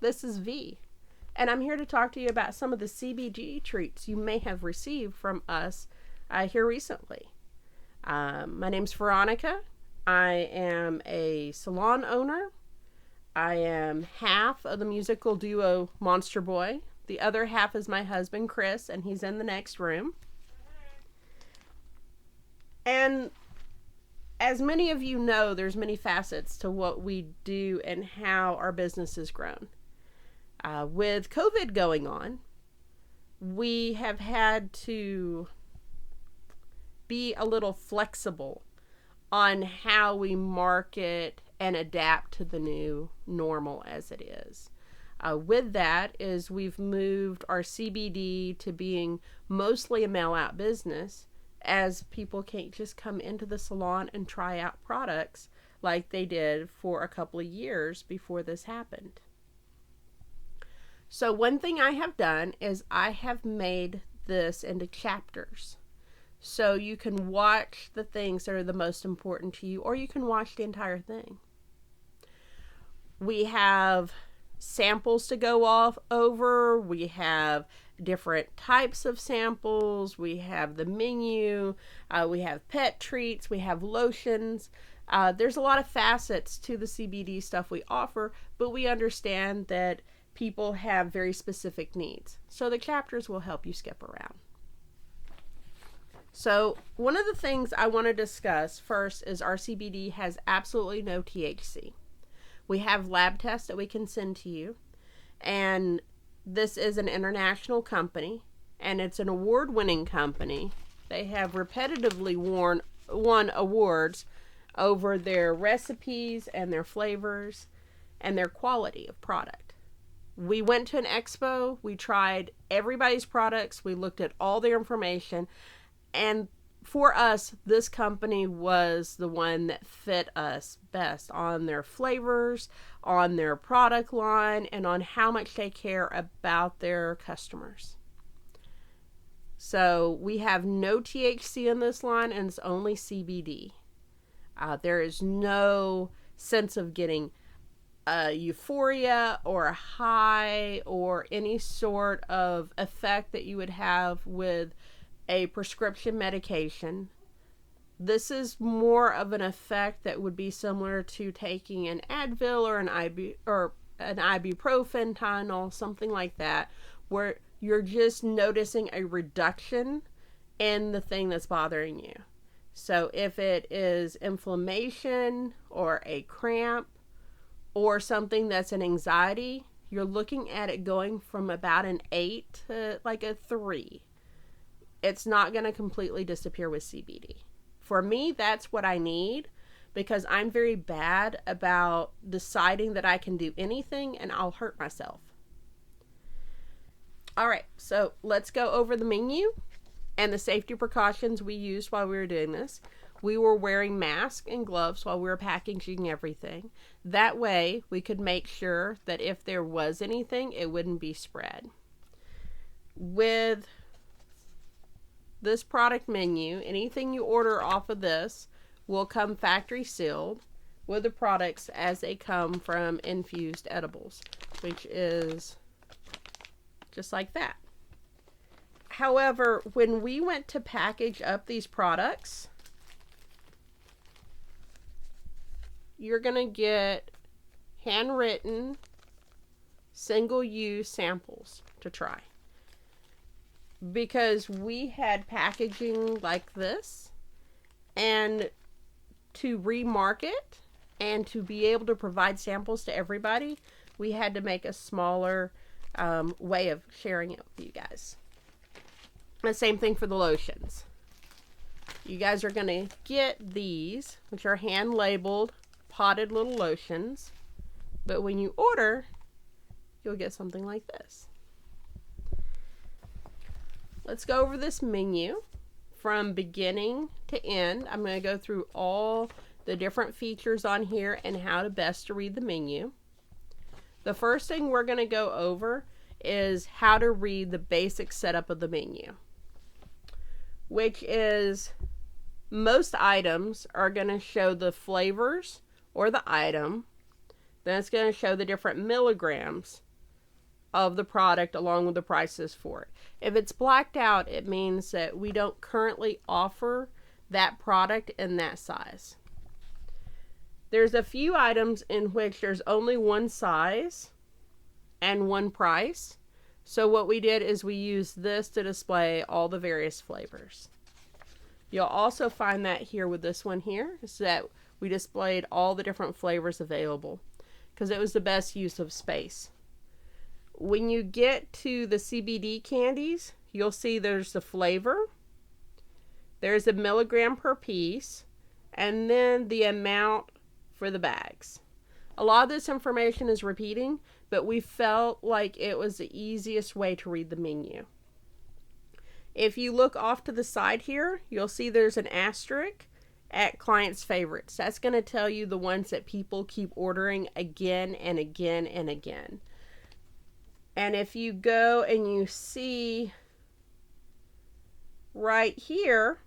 This is V, and I'm here to talk to you about some of the CBD treats you may have received from us here recently. My name's Veronica. I am a salon owner. I am half of the musical duo Monsterboy. The other half is my husband, Chris, and he's in the next room. And as many of you know, there's many facets to what we do and how our business has grown. With COVID going on, we have had to be a little flexible on how we market and adapt to the new normal as it is. With that is we've moved our CBD to being mostly a mail-out business, as people can't just come into the salon and try out products like they did for a couple of years before this happened. So one thing I have done is I have made this into chapters. So you can watch the things that are the most important to you, or you can watch the entire thing. We have samples to go off over. We have different types of samples. We have the menu. We have pet treats. We have lotions. There's a lot of facets to the CBD stuff we offer, but we understand that people have very specific needs. So the chapters will help you skip around. So one of the things I want to discuss first is our CBD has absolutely no THC. We have lab tests that we can send to you, and this is an international company, and it's an award-winning company. They have repetitively won awards over their recipes and their flavors and their quality of product. We went to an expo, we tried everybody's products, we looked at all their information, and for us, this company was the one that fit us best on their flavors, on their product line, and on how much they care about their customers. So we have no THC in this line, and it's only CBD. There is no sense of getting a euphoria or a high or any sort of effect that you would have with a prescription medication. This is more of an effect that would be similar to taking an Advil or an ibuprofen, Tylenol, something like that, where you're just noticing a reduction in the thing that's bothering you. So if it is inflammation or a cramp or something that's an anxiety, you're looking at it going from about an 8 to like a 3. It's not going to completely disappear with CBD. For me, that's what I need, because I'm very bad about deciding that I can do anything and I'll hurt myself. All right, so let's go over the menu and the safety precautions we used while we were doing this. We were wearing masks and gloves while we were packaging everything. That way, we could make sure that if there was anything, it wouldn't be spread. With this product menu, anything you order off of this will come factory sealed with the products as they come from Infused Edibles, which is just like that. However, when we went to package up these products, you're going to get handwritten single-use samples to try. Because we had packaging like this, and to remarket and to be able to provide samples to everybody, we had to make a smaller way of sharing it with you guys. The same thing for the lotions. You guys are going to get these, which are hand labeled potted little lotions, but when you order, you'll get something like this. Let's go over this menu from beginning to end. I'm going to go through all the different features on here and how to best to read the menu. The first thing we're going to go over is how to read the basic setup of the menu, which is most items are going to show the flavors or the item. Then it's going to show the different milligrams of the product along with the prices for it. If it's blacked out, it means that we don't currently offer that product in that size. There's a few items in which there's only one size and one price. So what we did is we used this to display all the various flavors. You'll also find that here with this one here, is that we displayed all the different flavors available because it was the best use of space. When you get to the CBD candies, you'll see there's the flavor, there's a milligram per piece, and then the amount for the bags. A lot of this information is repeating, but we felt like it was the easiest way to read the menu. If you look off to the side here, you'll see there's an asterisk at clients' favorites. That's going to tell you the ones that people keep ordering again and again and again. And if you go and you see right here,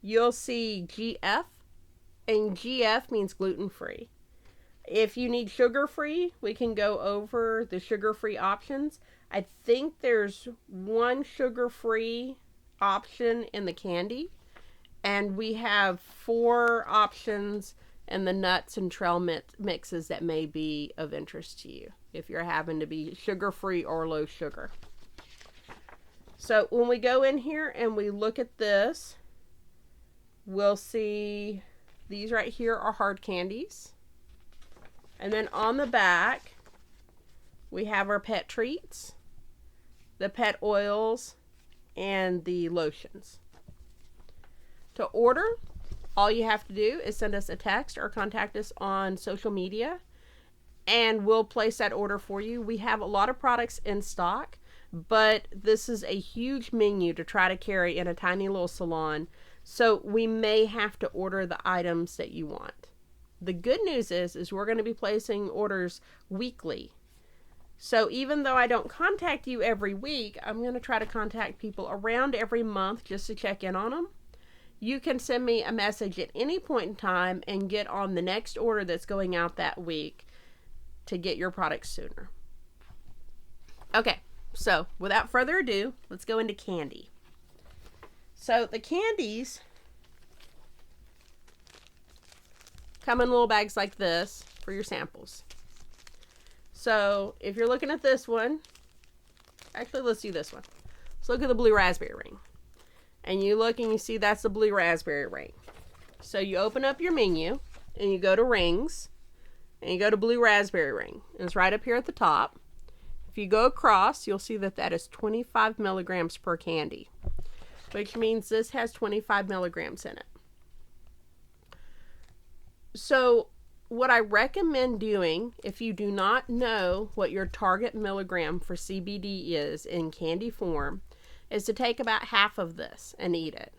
you'll see GF, and GF means gluten-free. If you need sugar-free, we can go over the sugar-free options. I think there's one sugar-free option in the candy, and we have 4 options in the nuts and trail mixes that may be of interest to you if you're having to be sugar-free or low sugar. So when we go in here and we look at this, we'll see these right here are hard candies. And then on the back, we have our pet treats, the pet oils, and the lotions. To order, all you have to do is send us a text or contact us on social media, and we'll place that order for you. We have a lot of products in stock, but this is a huge menu to try to carry in a tiny little salon, so we may have to order the items that you want. The good news is we're going to be placing orders weekly. So even though I don't contact you every week, I'm going to try to contact people around every month just to check in on them. You can send me a message at any point in time and get on the next order that's going out that week to get your products sooner. Okay, so without further ado, let's go into candy. So the candies come in little bags like this for your samples. So if you're looking at this one, actually let's do this one. Let's look at the blue raspberry ring. And you look and you see that's the blue raspberry ring. So you open up your menu and you go to rings and you go to blue raspberry ring. And it's right up here at the top. If you go across, you'll see that that is 25 milligrams per candy, which means this has 25 milligrams in it. So what I recommend doing, if you do not know what your target milligram for CBD is in candy form, is to take about half of this and eat it.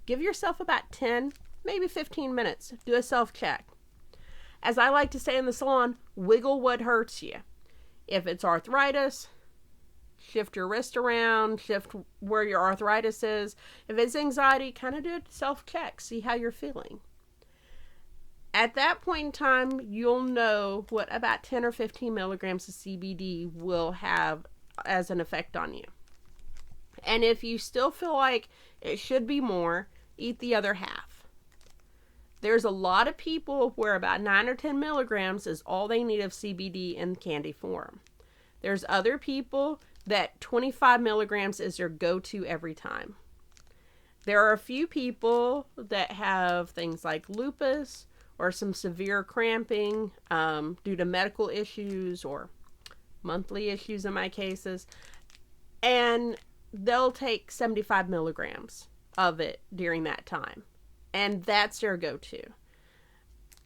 Give yourself about 10, maybe 15 minutes. Do a self-check. As I like to say in the salon, wiggle what hurts you. If it's arthritis, shift your wrist around, shift where your arthritis is. If it's anxiety, kind of do a self-check, see how you're feeling. At that point in time, you'll know what about 10 or 15 milligrams of CBD will have as an effect on you. And if you still feel like it should be more, eat the other half. There's a lot of people where about 9 or 10 milligrams is all they need of CBD in candy form. There's other people that 25 milligrams is their go-to every time. There are a few people that have things like lupus or some severe cramping due to medical issues or monthly issues in my cases, and they'll take 75 milligrams of it during that time, and that's their go-to.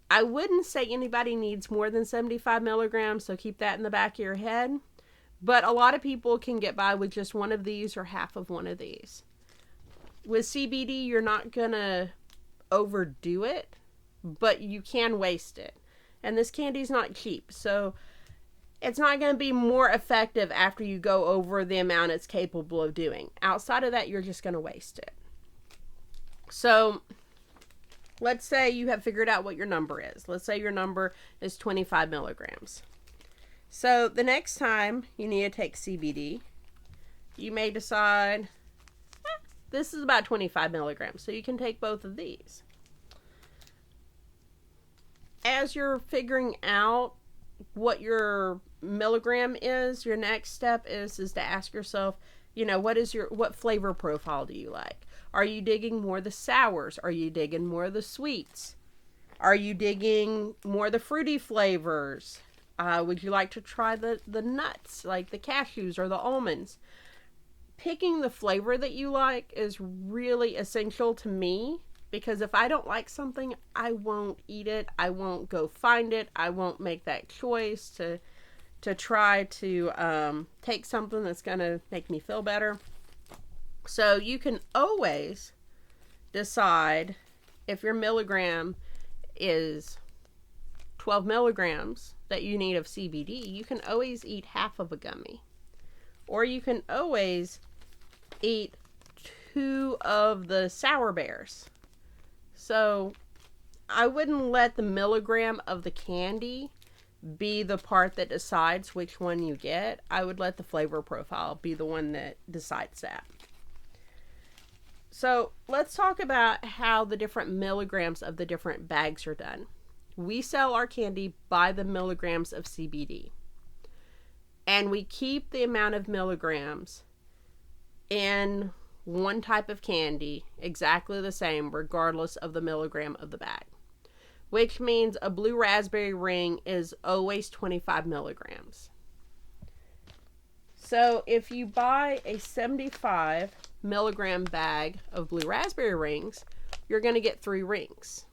I wouldn't say anybody needs more than 75 milligrams, so keep that in the back of your head, but a lot of people can get by with just one of these or half of one of these. With CBD, you're not gonna overdo it, but you can waste it. And this candy's not cheap, so it's not going to be more effective after you go over the amount it's capable of doing. Outside of that, you're just going to waste it. So let's say you have figured out what your number is. Let's say your number is 25 milligrams. So the next time you need to take CBD, you may decide, this is about 25 milligrams, so you can take both of these. As you're figuring out what your milligram is, your next step is to ask yourself, what flavor profile do you like? Are you digging more the sours? Are you digging more the sweets? Are you digging more the fruity flavors? Would you like to try the nuts, like the cashews or the almonds? Picking the flavor that you like is really essential to me, because if I don't like something, I won't eat it. I won't go find it. I won't make that choice to try to take something that's going to make me feel better. So you can always decide if your milligram is 12 milligrams that you need of CBD, you can always eat half of a gummy. Or you can always eat 2 of the sour bears. So I wouldn't let the milligram of the candy be the part that decides which one you get. I would let the flavor profile be the one that decides that. So let's talk about how the different milligrams of the different bags are done. We sell our candy by the milligrams of CBD. And we keep the amount of milligrams in one type of candy exactly the same regardless of the milligram of the bag. Which means a blue raspberry ring is always 25 milligrams. So if you buy a 75 milligram bag of blue raspberry rings, you're going to get 3 rings.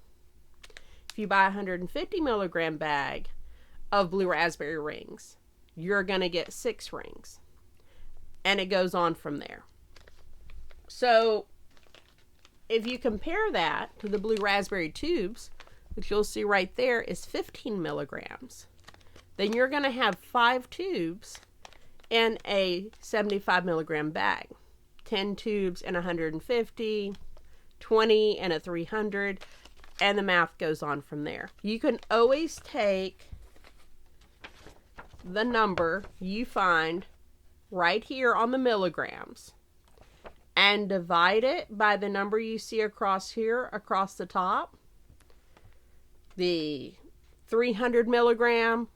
If you buy a 150 milligram bag of blue raspberry rings, you're going to get 6 rings. And it goes on from there. So if you compare that to the blue raspberry tubes, which you'll see right there is 15 milligrams, then you're going to have 5 tubes in a 75 milligram bag. 10 tubes in 150, 20 in a 300, and the math goes on from there. You can always take the number you find right here on the milligrams and divide it by the number you see across here, across the top. The 300 milligram,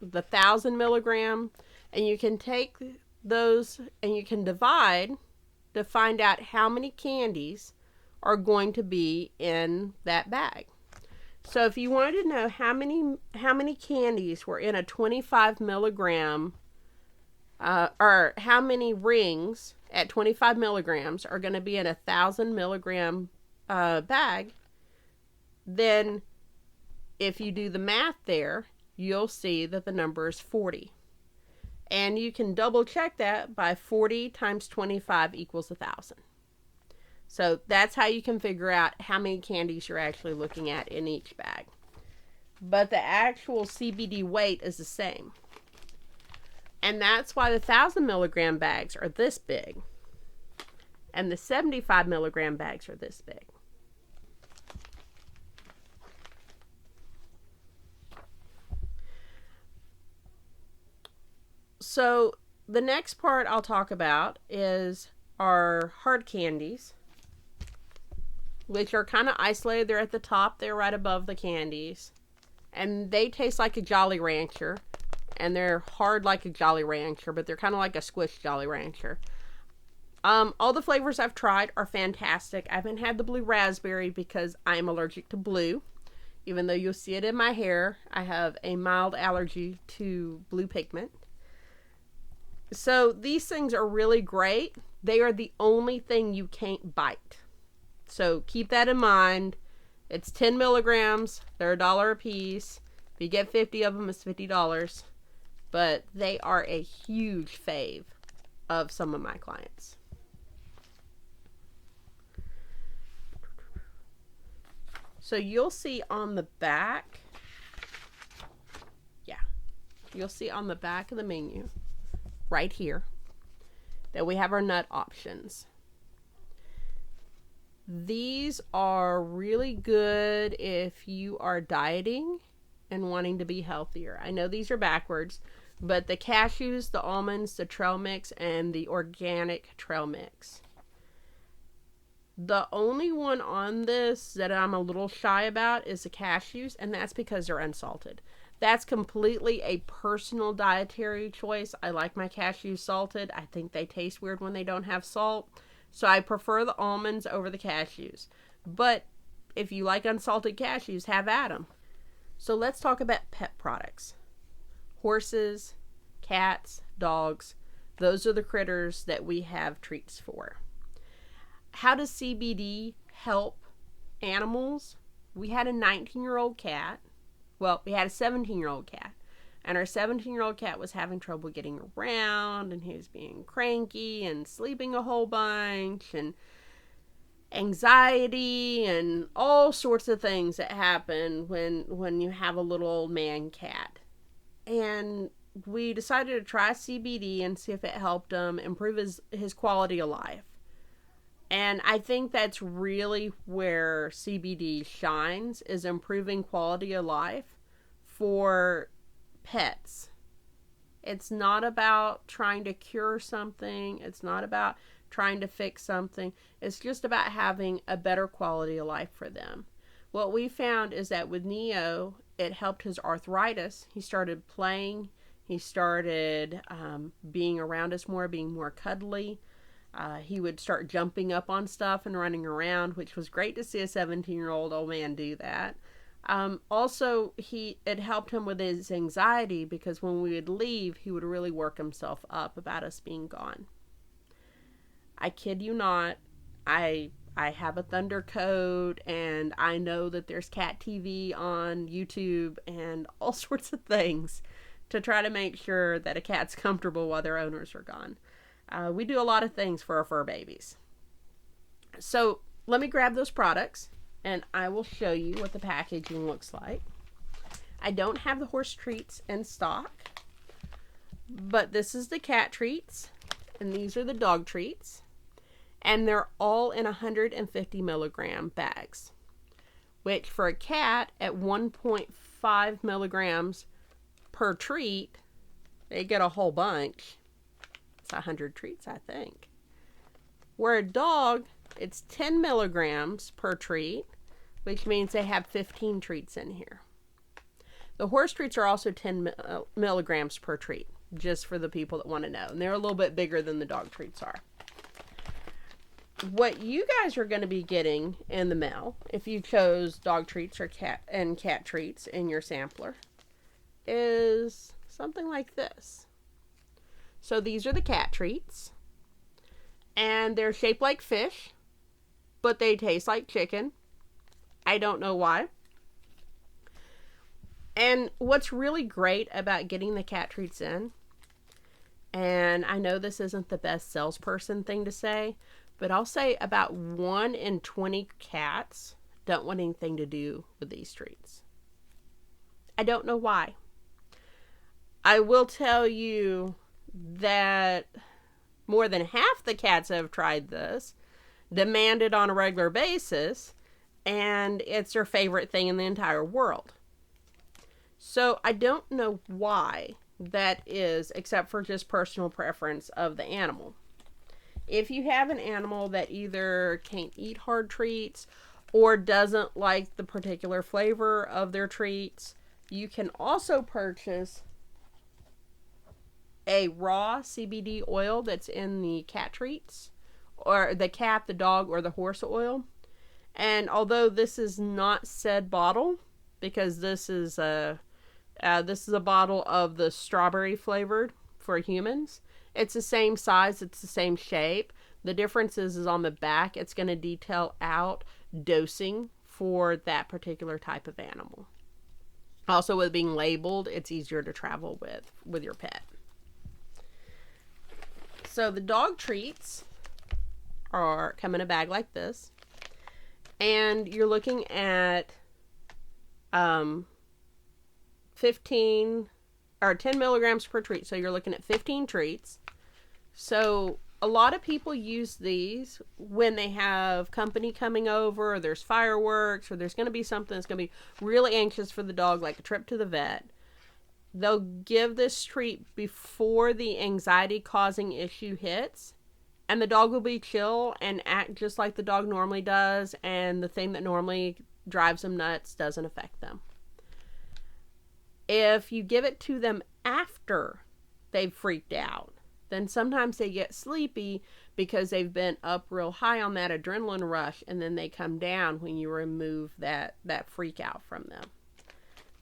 the 1,000 milligram, and you can take those and you can divide to find out how many candies are going to be in that bag. So if you wanted to know how many candies were in a 25 milligram, or how many rings at 25 milligrams are going to be in a 1,000 milligram bag, then if you do the math there, you'll see that the number is 40. And you can double check that by 40 times 25 equals 1,000. So that's how you can figure out how many candies you're actually looking at in each bag. But the actual CBD weight is the same. And that's why the 1,000 milligram bags are this big. And the 75 milligram bags are this big. So the next part I'll talk about is our hard candies, which are kind of isolated. They're at the top. They're right above the candies. And they taste like a Jolly Rancher. And they're hard like a Jolly Rancher, but they're kind of like a squished Jolly Rancher. All the flavors I've tried are fantastic. I haven't had the blue raspberry because I'm allergic to blue. Even though you'll see it in my hair, I have a mild allergy to blue pigment. So these things are really great. They are the only thing you can't bite. So keep that in mind. It's 10 milligrams. They're $1 a piece. If you get 50 of them, it's $50. But they are a huge fave of some of my clients. So you'll see on the back, you'll see on the back of the menu right here that we have our nut options. These are really good if you are dieting and wanting to be healthier. I know these are backwards, But the cashews, the almonds, the trail mix, and the organic trail mix. The only one on this that I'm a little shy about is the cashews, and that's because they're unsalted. That's completely a personal dietary choice. I like my cashews salted. I think they taste weird when they don't have salt. So I prefer the almonds over the cashews. But if you like unsalted cashews, have at them. So let's talk about pet products. Horses, cats, dogs. Those are the critters that we have treats for. How does CBD help animals? We had a 19-year-old cat. Well, we had a 17-year-old cat. And our 17-year-old cat was having trouble getting around, and he was being cranky and sleeping a whole bunch, and anxiety and all sorts of things that happen when you have a little old man cat. And we decided to try CBD and see if it helped him improve his quality of life. And I think that's really where CBD shines, is improving quality of life for pets. It's not about trying to cure something. It's not about trying to fix something. It's just about having a better quality of life for them. What we found is that with Neo, it helped his arthritis. He started playing. He started being around us more, being more cuddly. He would start jumping up on stuff and running around, which was great to see a 17-year-old old man do that. Also, it helped him with his anxiety, because when we would leave, he would really work himself up about us being gone. I kid you not, I have a Thunder code, and I know that there's cat TV on YouTube and all sorts of things to try to make sure that a cat's comfortable while their owners are gone. We do a lot of things for our fur babies. So let me grab those products and I will show you what the packaging looks like. I don't have the horse treats in stock, but this is the cat treats and these are the dog treats, and they're all in 150 milligram bags, which for a cat at 1.5 milligrams per treat, they get a whole bunch. It's 100 treats, I think. Where a dog, it's 10 milligrams per treat, which means they have 15 treats in here. The horse treats are also 10 milligrams per treat, just for the people that want to know. And they're a little bit bigger than the dog treats are. What you guys are going to be getting in the mail, if you chose dog treats or cat treats in your sampler, is something like this. So these are the cat treats, and they're shaped like fish, but they taste like chicken. I don't know why. And what's really great about getting the cat treats in, and I know this isn't the best salesperson thing to say, but I'll say about 1 in 20 cats don't want anything to do with these treats. I don't know why. I will tell you that more than half the cats that have tried this demand it on a regular basis, and it's their favorite thing in the entire world. So I don't know why that is, except for just personal preference of the animal. If you have an animal that either can't eat hard treats or doesn't like the particular flavor of their treats, you can also purchase a raw CBD oil that's in the cat treats, or the cat, the dog, or the horse oil. And although this is not said bottle, because this is a bottle of the strawberry flavored for humans, it's the same size, it's the same shape. The difference is on the back, it's going to detail out dosing for that particular type of animal. Also, with being labeled, it's easier to travel with your pet. So the dog treats come in a bag like this, and you're looking at 15 or 10 milligrams per treat. So you're looking at 15 treats. So a lot of people use these when they have company coming over, or there's fireworks, or there's going to be something that's going to be really anxious for the dog, like a trip to the vet. they'll give this treat before the anxiety causing issue hits, and the dog will be chill and act just like the dog normally does, and the thing that normally drives them nuts doesn't affect them. If you give it to them after they've freaked out, then sometimes they get sleepy because they've been up real high on that adrenaline rush, and then they come down when you remove that freak out from them.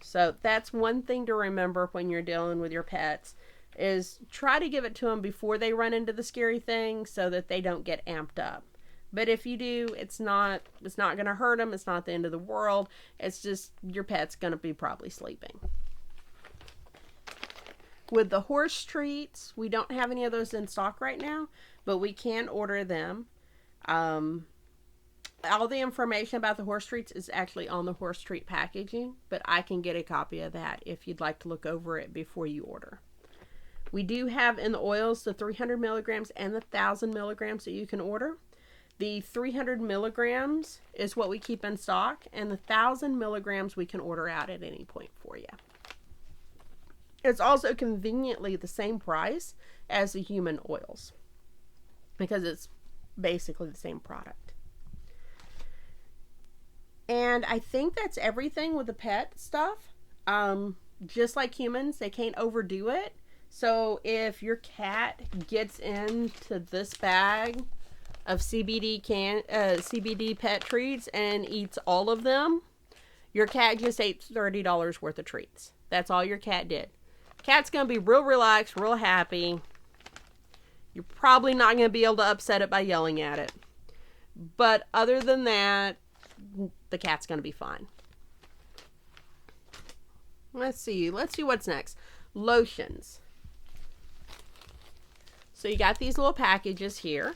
So that's one thing to remember when you're dealing with your pets, is try to give it to them before they run into the scary thing so that they don't get amped up. But if you do, it's not going to hurt them. It's not the end of the world. It's just your pet's going to be probably sleeping. With the horse treats, we don't have any of those in stock right now, but we can order them. All the information about the horse treats is actually on the horse treat packaging, but I can get a copy of that if you'd like to look over it before you order. We do have in the oils the 300 milligrams and the 1,000 milligrams that you can order. The 300 milligrams is what we keep in stock, and the 1,000 milligrams we can order out at any point for you. It's also conveniently the same price as the human oils because it's basically the same product. And I think that's everything with the pet stuff. Just like humans, they can't overdo it. So if your cat gets into this bag of CBD pet treats and eats all of them, your cat just ate $30 worth of treats. That's all your cat did. Cat's going to be real relaxed, real happy. You're probably not going to be able to upset it by yelling at it. But other than that, the cat's going to be fine. Let's see what's next. Lotions. So you got these little packages here.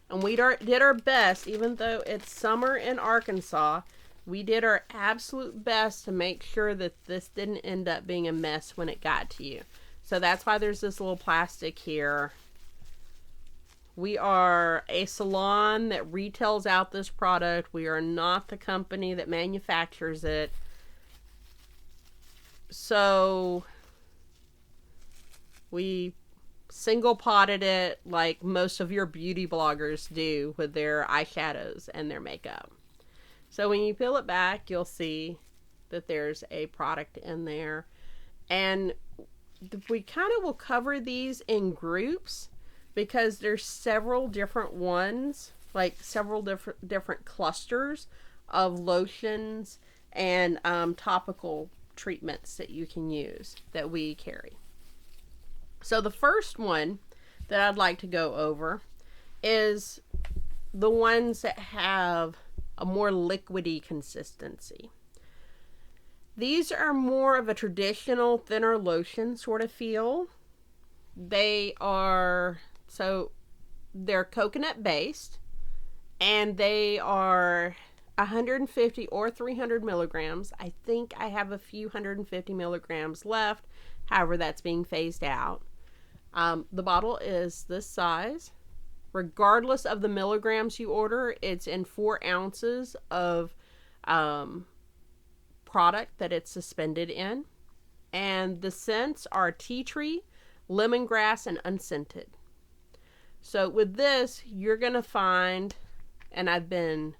And we did our best, even though it's summer in Arkansas, we did our absolute best to make sure that this didn't end up being a mess when it got to you. So that's why there's this little plastic here. We are a salon that retails out this product. We are not the company that manufactures it. So we single potted it like most of your beauty bloggers do with their eyeshadows and their makeup. So when you peel it back, you'll see that there's a product in there. And we kind of will cover these in groups because there's several different ones, like several different clusters of lotions and topical treatments that you can use that we carry. So the first one that I'd like to go over is the ones that have a more liquidy consistency. These are more of a traditional thinner lotion sort of feel. They're coconut based, and they are 150 or 300 milligrams. I think I have a few 150 milligrams left. However, that's being phased out. The bottle is this size. Regardless of the milligrams you order, it's in 4 ounces of product that it's suspended in. And the scents are tea tree, lemongrass, and unscented. So with this, you're going to find, and I've been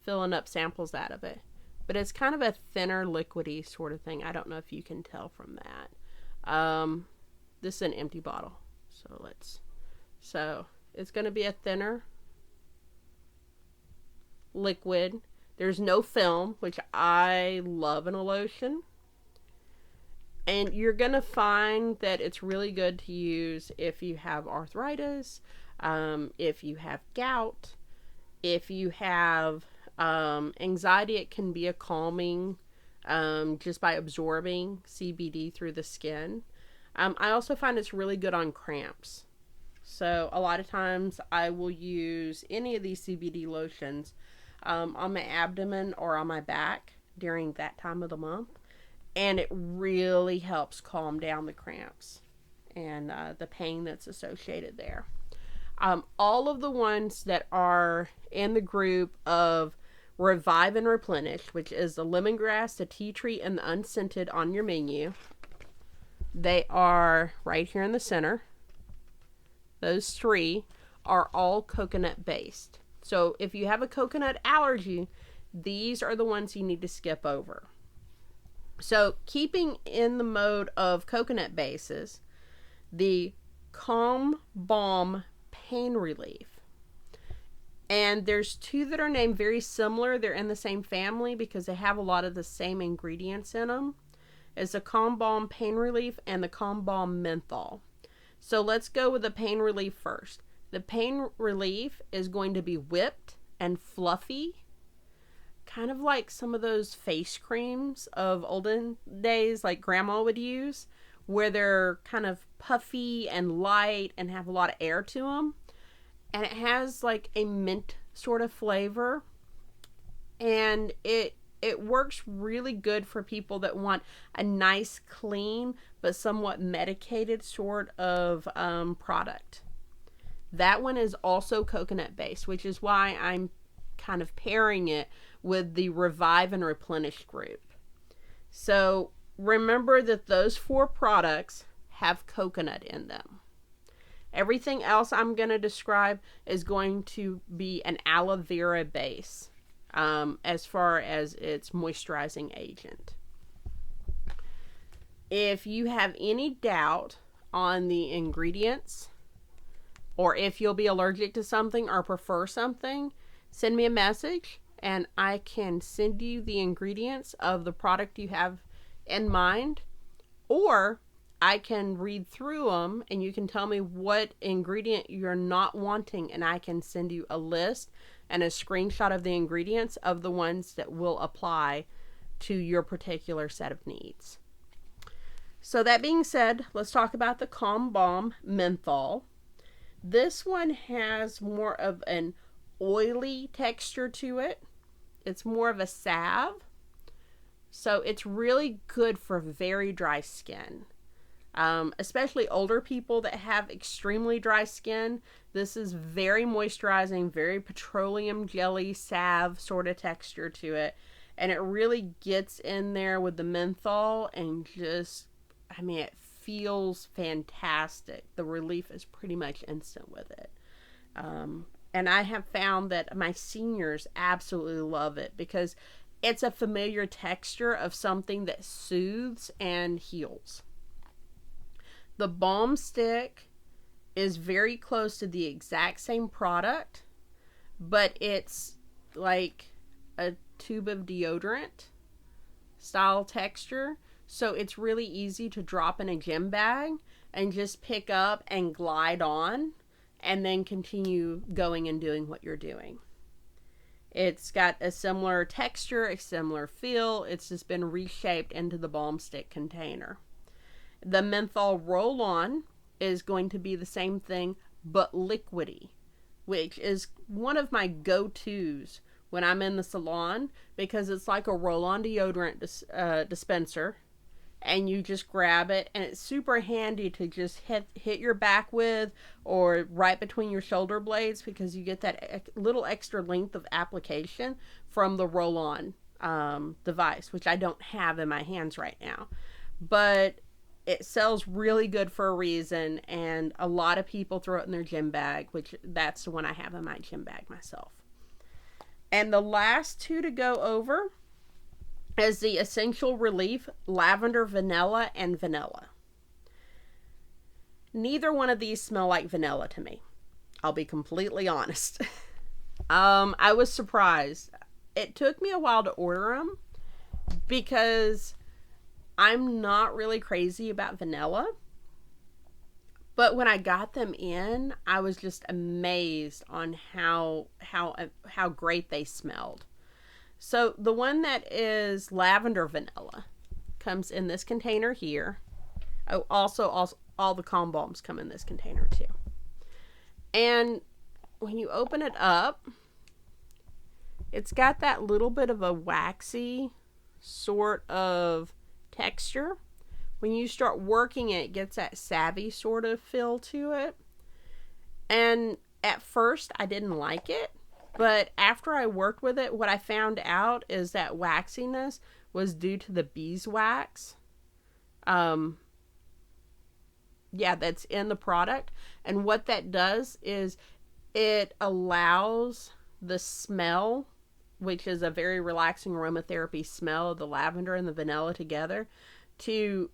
filling up samples out of it, but it's kind of a thinner liquidy sort of thing. I don't know if you can tell from that. This is an empty bottle. So it's going to be a thinner liquid. There's no film, which I love in a lotion. And you're going to find that it's really good to use if you have arthritis, if you have gout, if you have anxiety. It can be a calming just by absorbing CBD through the skin. I also find it's really good on cramps. So a lot of times I will use any of these CBD lotions on my abdomen or on my back during that time of the month. And it really helps calm down the cramps and the pain that's associated there. All of the ones that are in the group of Revive and Replenish, which is the lemongrass, the tea tree, and the unscented on your menu, They are right here in the center. Those 3 are all coconut based. So if you have a coconut allergy, these are the ones you need to skip over. So keeping in the mode of coconut bases, the Calm Balm Pain Relief. And there's 2 that are named very similar. They're in the same family because they have a lot of the same ingredients in them. It's the Calm Balm Pain Relief and the Calm Balm Menthol. So let's go with the pain relief first. The pain relief is going to be whipped and fluffy, kind of like some of those face creams of olden days like grandma would use, where they're kind of puffy and light and have a lot of air to them. And it has like a mint sort of flavor. And it works really good for people that want a nice, clean, but somewhat medicated sort of product. That one is also coconut based, which is why I'm kind of pairing it with the Revive and Replenish group. So remember that those 4 products have coconut in them. Everything else I'm going to describe is going to be an aloe vera base as far as its moisturizing agent. If you have any doubt on the ingredients, or if you'll be allergic to something or prefer something, send me a message and I can send you the ingredients of the product you have in mind, or I can read through them and you can tell me what ingredient you're not wanting, and I can send you a list and a screenshot of the ingredients of the ones that will apply to your particular set of needs. So that being said, let's talk about the Calm Balm Menthol. This one has more of an oily texture to it. It's more of a salve. So it's really good for very dry skin. Especially older people that have extremely dry skin. This is very moisturizing, very petroleum jelly salve sort of texture to it. And it really gets in there with the menthol and just, it feels fantastic. The relief is pretty much instant with it. And I have found that my seniors absolutely love it because it's a familiar texture of something that soothes and heals. The balm stick is very close to the exact same product, but it's like a tube of deodorant style texture. So it's really easy to drop in a gym bag and just pick up and glide on and then continue going and doing what you're doing. It's got a similar texture, a similar feel. It's just been reshaped into the balm stick container. The menthol roll-on is going to be the same thing, but liquidy, which is one of my go-tos when I'm in the salon because it's like a roll-on deodorant dispenser, and you just grab it, and it's super handy to just hit your back with or right between your shoulder blades because you get that little extra length of application from the roll-on device, which I don't have in my hands right now. But it sells really good for a reason, and a lot of people throw it in their gym bag, which that's the one I have in my gym bag myself. And the last 2 to go over is the Essential Relief Lavender Vanilla and Vanilla. Neither one of these smell like vanilla to me. I'll be completely honest. I was surprised. It took me a while to order them because I'm not really crazy about vanilla. But when I got them in, I was just amazed on how great they smelled. So the one that is lavender vanilla comes in this container here. Oh, also all the Calm Balms come in this container too. And when you open it up, it's got that little bit of a waxy sort of texture. When you start working it, it gets that savvy sort of feel to it. And at first I didn't like it, but after I worked with it, what I found out is that waxiness was due to the beeswax Yeah, that's in the product. And what that does is it allows the smell, which is a very relaxing aromatherapy smell of the lavender and the vanilla together, to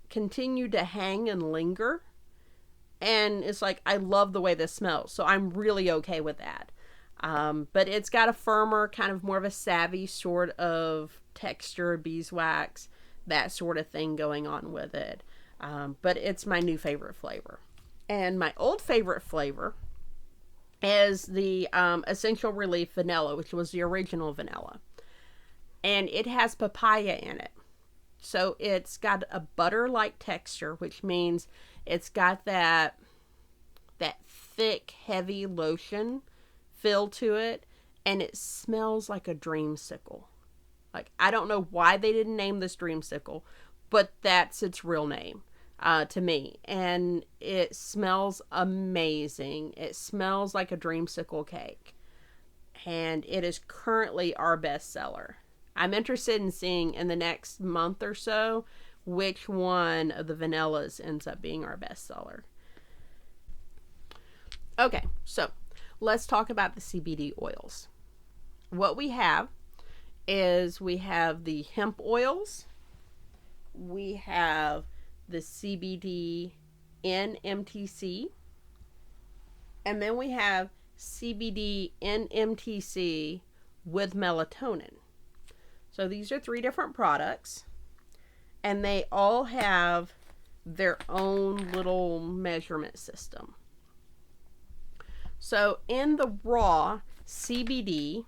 continue to hang and linger. And it's like, I love the way this smells, so I'm really okay with that. But it's got a firmer, kind of more of a savvy sort of texture, beeswax, that sort of thing going on with it. But it's my new favorite flavor. And my old favorite flavor is the Essential Relief Vanilla, which was the original vanilla. And it has papaya in it. So it's got a butter-like texture, which means it's got that thick, heavy lotion feel to it. And it smells like a dreamsicle. Like, I don't know why they didn't name this dreamsicle, but that's its real name to me. And it smells amazing. It smells like a dreamsicle cake. And it is currently our bestseller. I'm interested in seeing in the next month or so which one of the vanillas ends up being our bestseller. Okay, so let's talk about the CBD oils. What we have is we have the hemp oils, we have the CBD NMTC, and then we have CBD NMTC with melatonin. So these are 3 different products, and they all have their own little measurement system. So in the raw CBD,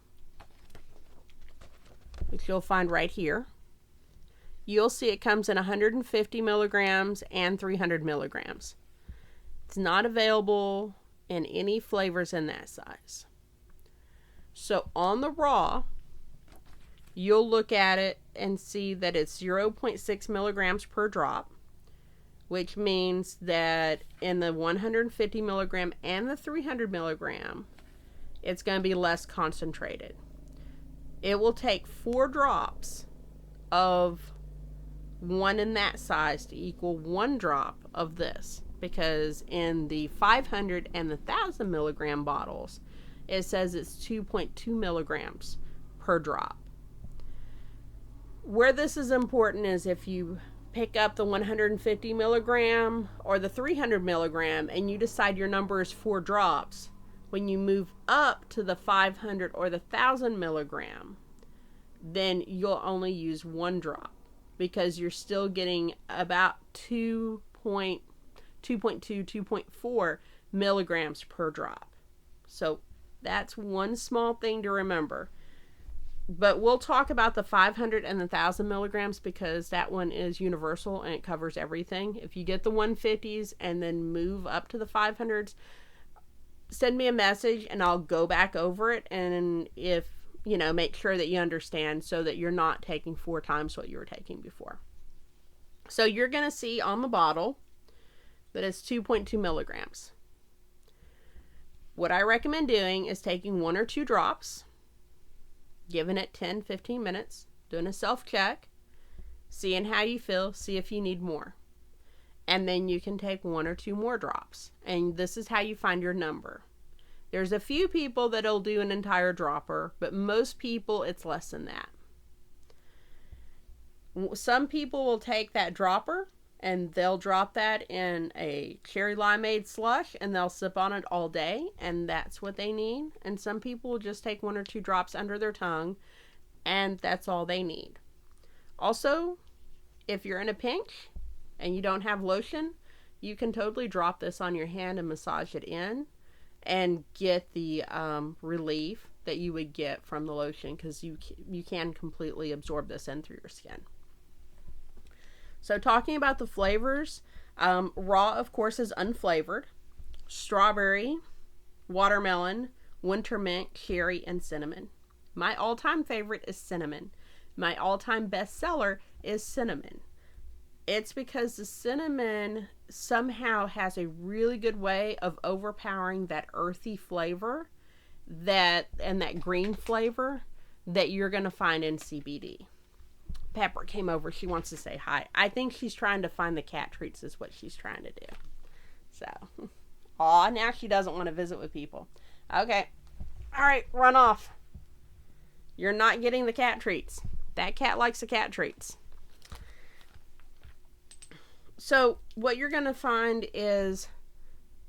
which you'll find right here, you'll see it comes in 150 milligrams and 300 milligrams. It's not available in any flavors in that size. So on the raw, you'll look at it and see that it's 0.6 milligrams per drop, which means that in the 150 milligram and the 300 milligram, it's going to be less concentrated. It will take 4 drops of one in that size to equal 1 drop of this, because in the 500 and the 1000 milligram bottles, it says it's 2.2 milligrams per drop. Where this is important is if you pick up the 150 milligram or the 300 milligram and you decide your number is 4 drops, when you move up to the 500 or the 1000 milligram, then you'll only use 1 drop, because you're still getting about 2.2, 2.4 milligrams per drop. So that's one small thing to remember. But we'll talk about the 500 and the 1000 milligrams, because that one is universal and it covers everything. If you get the 150s and then move up to the 500s, send me a message and I'll go back over it, and if make sure that you understand, so that you're not taking 4 times what you were taking before. So you're going to see on the bottle that it's 2.2 milligrams. What I recommend doing is taking 1 or 2 drops, giving it 10-15 minutes, doing a self-check, seeing how you feel, see if you need more. And then you can take 1 or 2 more drops. And this is how you find your number. There's a few people that'll do an entire dropper, but most people it's less than that. Some people will take that dropper and they'll drop that in a cherry limeade slush and they'll sip on it all day, and that's what they need. And some people will just take 1 or 2 drops under their tongue and that's all they need. Also, if you're in a pinch and you don't have lotion, you can totally drop this on your hand and massage it in and get the relief that you would get from the lotion, because you can completely absorb this in through your skin. So talking about the flavors, raw, of course, is unflavored. Strawberry, watermelon, winter mint, cherry, and cinnamon. My all-time favorite is cinnamon. My all-time bestseller is cinnamon. It's because the cinnamon somehow has a really good way of overpowering that earthy flavor and that green flavor that you're going to find in CBD. Pepper came over. She wants to say hi. I think she's trying to find the cat treats is what she's trying to do. So, aw, now she doesn't want to visit with people. Okay. All right, run off. You're not getting the cat treats. That cat likes the cat treats. So, what you're going to find is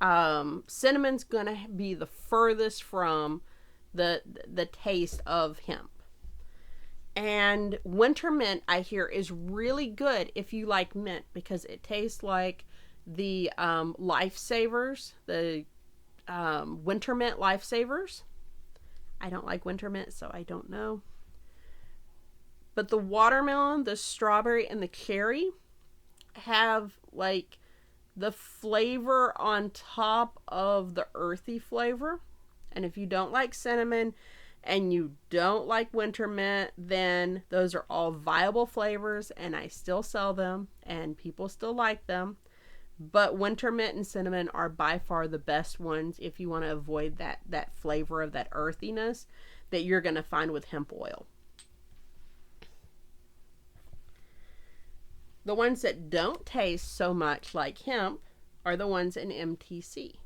cinnamon's going to be the furthest from the taste of hemp. And winter mint, I hear, is really good if you like mint, because it tastes like the Lifesavers, the winter mint Lifesavers. I don't like winter mint, so I don't know. But the watermelon, the strawberry, and the cherry have like the flavor on top of the earthy flavor. And if you don't like cinnamon and you don't like winter mint, then those are all viable flavors, and I still sell them and people still like them. But winter mint and cinnamon are by far the best ones if you want to avoid that flavor of that earthiness that you're going to find with hemp oil. The ones that don't taste so much like hemp are the ones in MTC.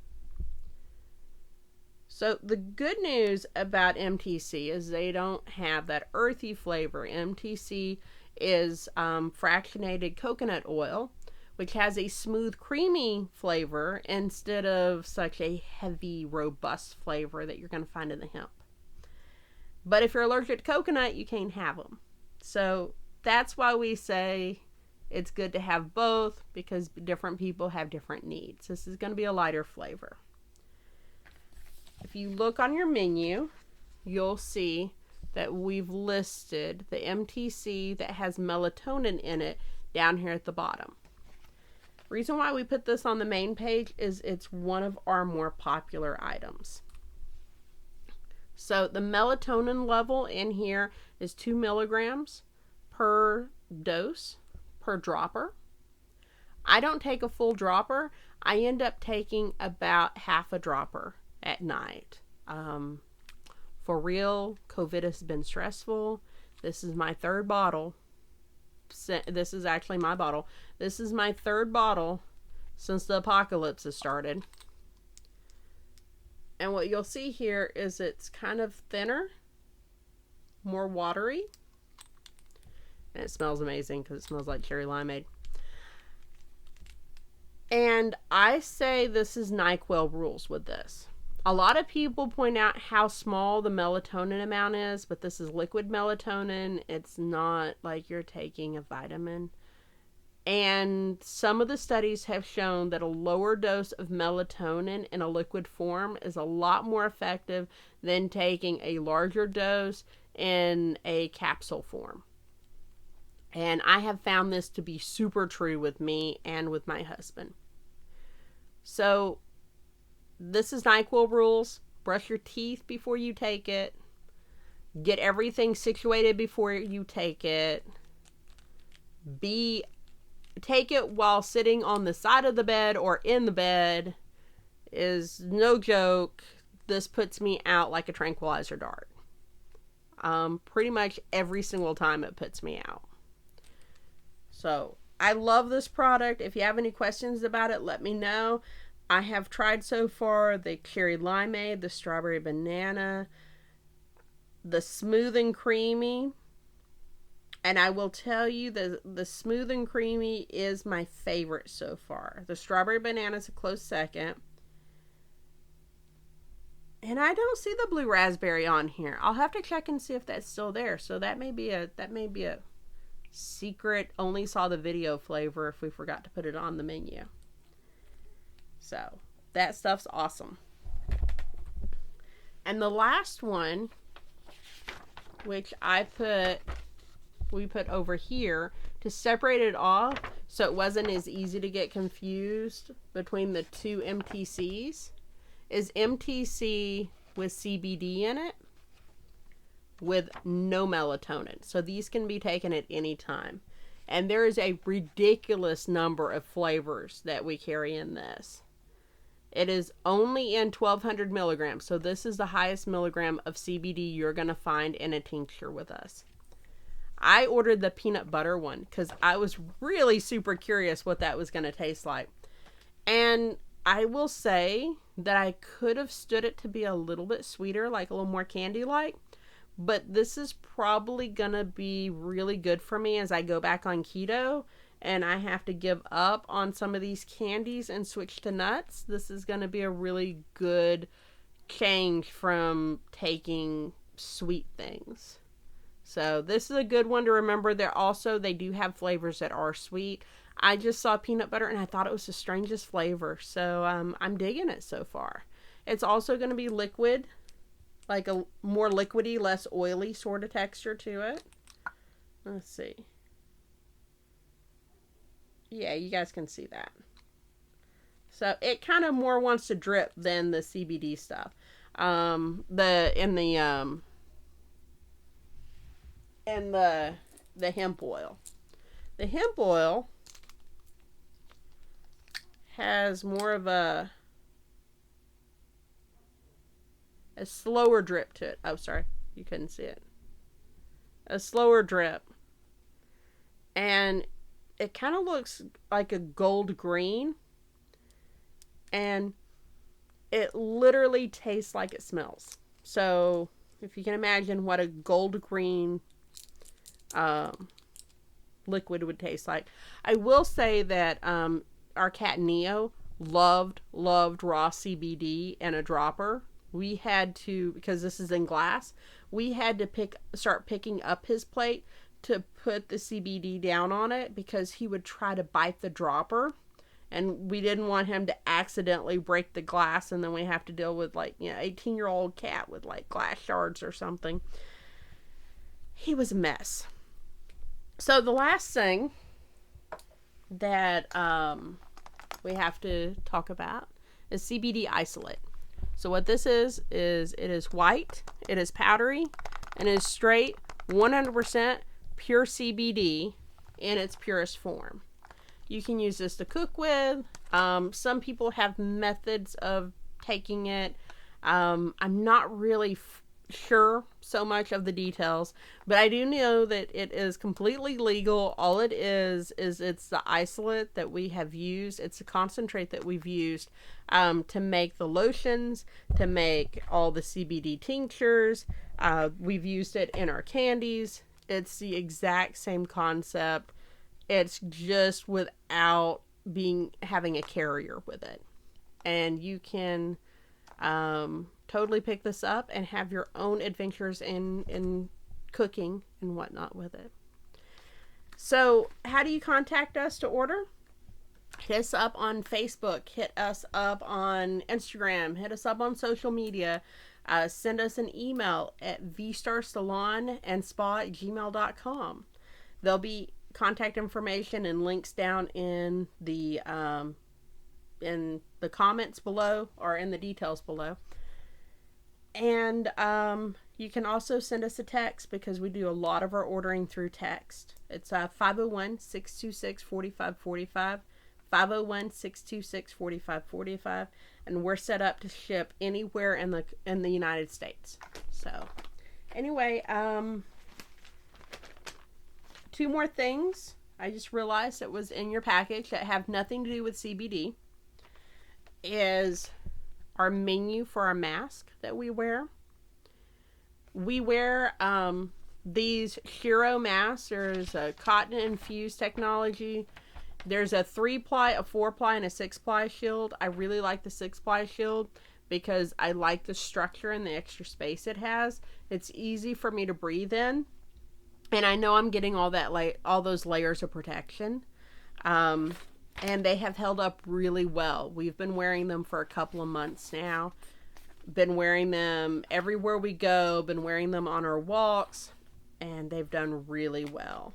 So the good news about MTC is they don't have that earthy flavor. MTC is fractionated coconut oil, which has a smooth, creamy flavor instead of such a heavy, robust flavor that you're going to find in the hemp. But if you're allergic to coconut, you can't have them. So that's why we say it's good to have both, because different people have different needs. This is going to be a lighter flavor. If you look on your menu, you'll see that we've listed the MTC that has melatonin in it down here at the bottom. Reason why we put this on the main page is it's one of our more popular items. So the melatonin level in here is 2 milligrams per dose, per dropper. I don't take a full dropper. I end up taking about half a dropper at night. For real, COVID has been stressful. This is my third bottle. This is actually my bottle. This is my third bottle since the apocalypse has started. And what you'll see here is it's kind of thinner, more watery. And it smells amazing because it smells like cherry limeade. And I say this is NyQuil rules with this. A lot of people point out how small the melatonin amount is, but this is liquid melatonin. It's not like you're taking a vitamin. And some of the studies have shown that a lower dose of melatonin in a liquid form is a lot more effective than taking a larger dose in a capsule form. And I have found this to be super true with me and with my husband. So this is NyQuil rules. Brush your teeth before you take it. Get everything situated before you take it. Take it while sitting on the side of the bed or in the bed is no joke. This puts me out like a tranquilizer dart. Pretty much every single time it puts me out. So I love this product. If you have any questions about it, let me know. I have tried so far the cherry limeade, the strawberry banana, the smooth and creamy. And I will tell you the smooth and creamy is my favorite so far. The strawberry banana is a close second. And I don't see the blue raspberry on here. I'll have to check and see if that's still there. So that may be a secret, only saw the video flavor if we forgot to put it on the menu. So that stuff's awesome. And the last one, which we put over here to separate it off so it wasn't as easy to get confused between the two MTCs, is MTC with CBD in it with no melatonin. So these can be taken at any time. And there is a ridiculous number of flavors that we carry in this. It is only in 1,200 milligrams. So this is the highest milligram of CBD you're going to find in a tincture with us. I ordered the peanut butter one because I was really super curious what that was going to taste like. And I will say that I could have stood it to be a little bit sweeter, like a little more candy-like. But this is probably gonna be really good for me as I go back on keto and I have to give up on some of these candies and switch to nuts. This is gonna be a really good change from taking sweet things. So this is a good one to remember. They do have flavors that are sweet. I just saw peanut butter and I thought it was the strangest flavor. So I'm digging it so far. It's also going to be liquid, like a more liquidy, less oily sort of texture to it. Let's see. Yeah, you guys can see that. So it kind of more wants to drip than the CBD stuff. The hemp oil. The hemp oil has more of a slower drip to it. Oh, sorry. You couldn't see it. A slower drip. And it kind of looks like a gold green. And it literally tastes like it smells. So, if you can imagine what a gold green liquid would taste like. I will say that our cat Neo loved raw CBD and a dropper. We had to, because this is in glass, we had to start picking up his plate to put the CBD down on it because he would try to bite the dropper. And we didn't want him to accidentally break the glass and then we have to deal with 18-year-old cat with glass shards or something. He was a mess. So the last thing that we have to talk about is CBD isolate. So what this is it is white, it is powdery, and it is straight 100% pure CBD in its purest form. You can use this to cook with. Some people have methods of taking it. I'm not really sure so much of the details, but I do know that it is completely legal. All it is it's the isolate that we have used. It's the concentrate that we've used to make the lotions, to make all the CBD tinctures. We've used it in our candies. It's the exact same concept. It's just without having a carrier with it. And you can totally pick this up and have your own adventures in cooking and whatnot with it. So how do you contact us to order? Hit us up on Facebook. Hit us up on Instagram. Hit us up on social media. Send us an email at vstarsalonandspa@gmail.com. There'll be contact information and links down in the comments below or in the details below. And you can also send us a text because we do a lot of our ordering through text. It's 501-626-4545, 501-626-4545, and we're set up to ship anywhere in the United States. So anyway, 2 more things I just realized that was in your package that have nothing to do with CBD is our menu for our mask that we wear. We wear these Hero masks. There's a cotton infused technology. There's a 3-ply, a 4-ply, and a 6-ply shield. I really like the 6-ply shield because I like the structure and the extra space it has. It's easy for me to breathe in. And I know I'm getting all those layers of protection. And they have held up really well. We've been wearing them for a couple of months now. Been wearing them everywhere we go. Been wearing them on our walks. And they've done really well.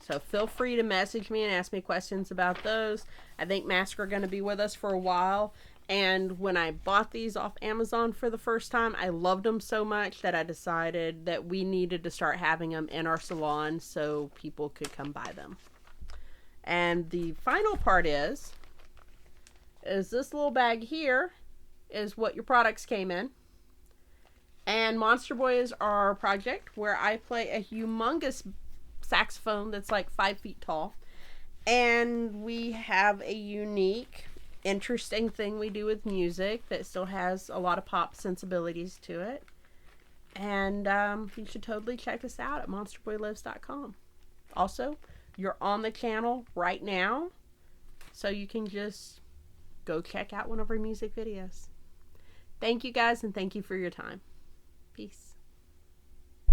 So feel free to message me and ask me questions about those. I think masks are going to be with us for a while. And when I bought these off Amazon for the first time, I loved them so much that I decided that we needed to start having them in our salon so people could come buy them. And the final part is this little bag here is what your products came in. And Monsterboy is our project where I play a humongous saxophone that's like 5 feet tall. And we have a unique interesting thing we do with music that still has a lot of pop sensibilities to it. And you should totally check us out at monsterboylives.com. Also, you're on the channel right now, so you can just go check out one of our music videos. Thank you guys, and thank you for your time. Peace.